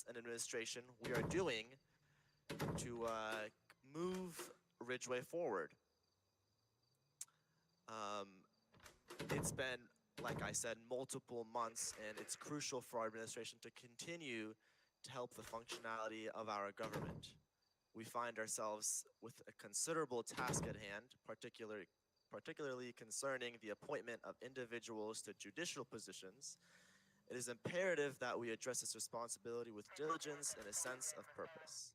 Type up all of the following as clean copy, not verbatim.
as an administration we are doing to move Ridgeway forward. It's been, like I said, multiple months, and it's crucial for our administration to continue to help the functionality of our government. We find ourselves with a considerable task at hand, particularly concerning the appointment of individuals to judicial positions. It is imperative that we address this responsibility with diligence and a sense of purpose.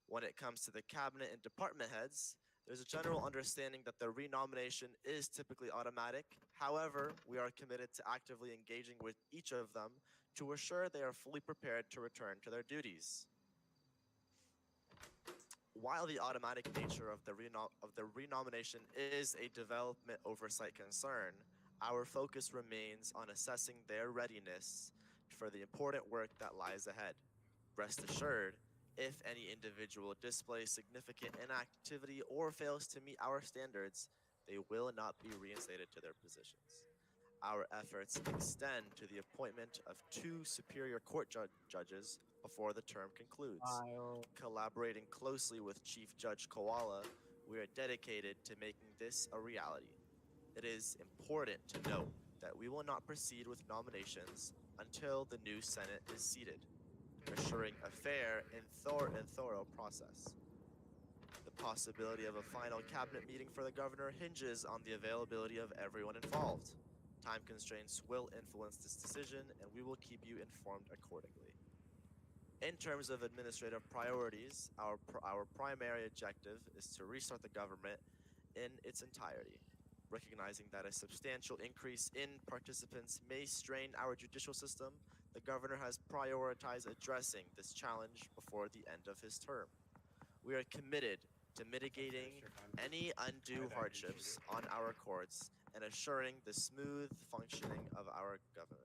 When it comes to the cabinet and department heads, there's a general understanding that the renomination is typically automatic. However, we are committed to actively engaging with each of them to assure they are fully prepared to return to their duties. While the automatic nature of the renomination is a development oversight concern, our focus remains on assessing their readiness for the important work that lies ahead. Rest assured, if any individual displays significant inactivity or fails to meet our standards, they will not be reinstated to their positions. Our efforts extend to the appointment of 2 superior court judges before the term concludes. Collaborating closely with Chief Judge Koala, we are dedicated to making this a reality. It is important to note that we will not proceed with nominations until the new Senate is seated, assuring a fair and thorough process. The possibility of a final cabinet meeting for the governor hinges on the availability of everyone involved. Time constraints will influence this decision, and we will keep you informed accordingly. In terms of administrative priorities, our primary objective is to restart the government in its entirety. Recognizing that a substantial increase in participants may strain our judicial system, the governor has prioritized addressing this challenge before the end of his term. We are committed to mitigating any undue hardships on our courts and assuring the smooth functioning of our government.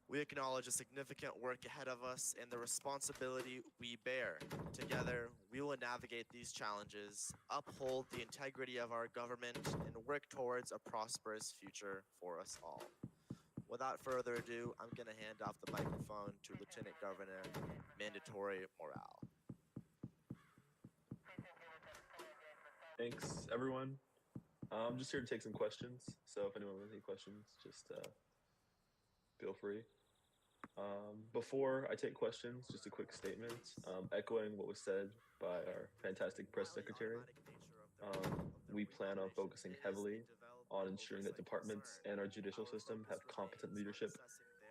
We acknowledge the significant work ahead of us and the responsibility we bear. Together, we will navigate these challenges, uphold the integrity of our government, and work towards a prosperous future for us all. Without further ado, I'm going to hand off the microphone to Lieutenant Governor Mandatory Morale. Thanks, everyone. I'm just here to take some questions, so if anyone has any questions, just feel free. Before I take questions, just a quick statement, echoing what was said by our fantastic press secretary. We plan on focusing heavily on ensuring that departments and our judicial system have competent leadership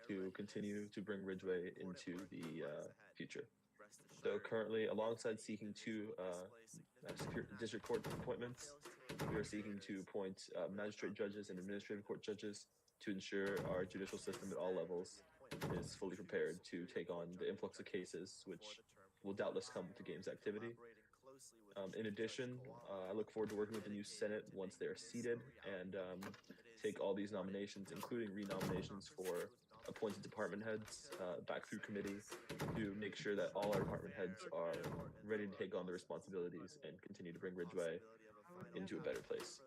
to continue to bring Ridgeway into the future. So currently, alongside seeking 2 district court appointments, we are seeking to appoint magistrate judges and administrative court judges to ensure our judicial system at all levels is fully prepared to take on the influx of cases, which will doubtless come with the game's activity. In addition, I look forward to working with the new Senate once they are seated and take all these nominations, including renominations for appointed department heads, back through committee to make sure that all our department heads are ready to take on the responsibilities and continue to bring Ridgeway into a better place.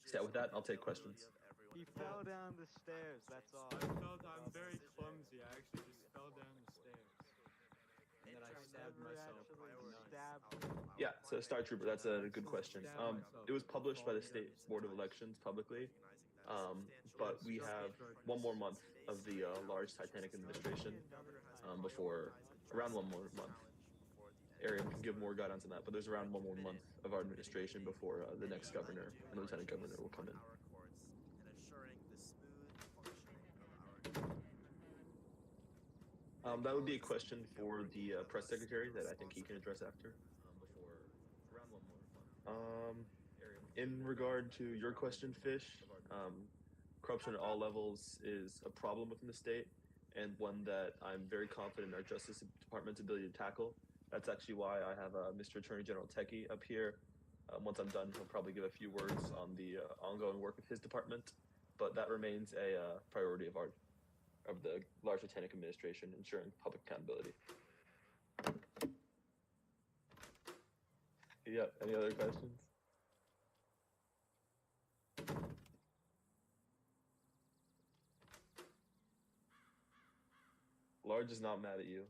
So with that, I'll take questions. He fell down the stairs, that's all. I'm very clumsy. I actually just fell down the stairs. And then I stabbed myself. Yeah, so Star Trooper, that's a good question. It was published by the State Board of Elections publicly, but we have one more month of the large Titanic administration before, around one more month. Arian can give more guidance on that, but there's around one more month of our administration before the next governor and lieutenant governor will come in. That would be a question for the press secretary that I think he can address after. In regard to your question, Fish, corruption at all levels is a problem within the state and one that I'm very confident in our Justice Department's ability to tackle. That's actually why I have Mr. Attorney General Techie up here. Once I'm done, he'll probably give a few words on the ongoing work of his department, but that remains a priority of the large Titanic administration, ensuring public accountability. Yeah, any other questions? Large George is not mad at you.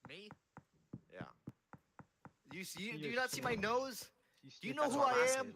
Me? Yeah. You see? See Do your you not see my chin. nose? Do you know That's who what I'm I asking. am?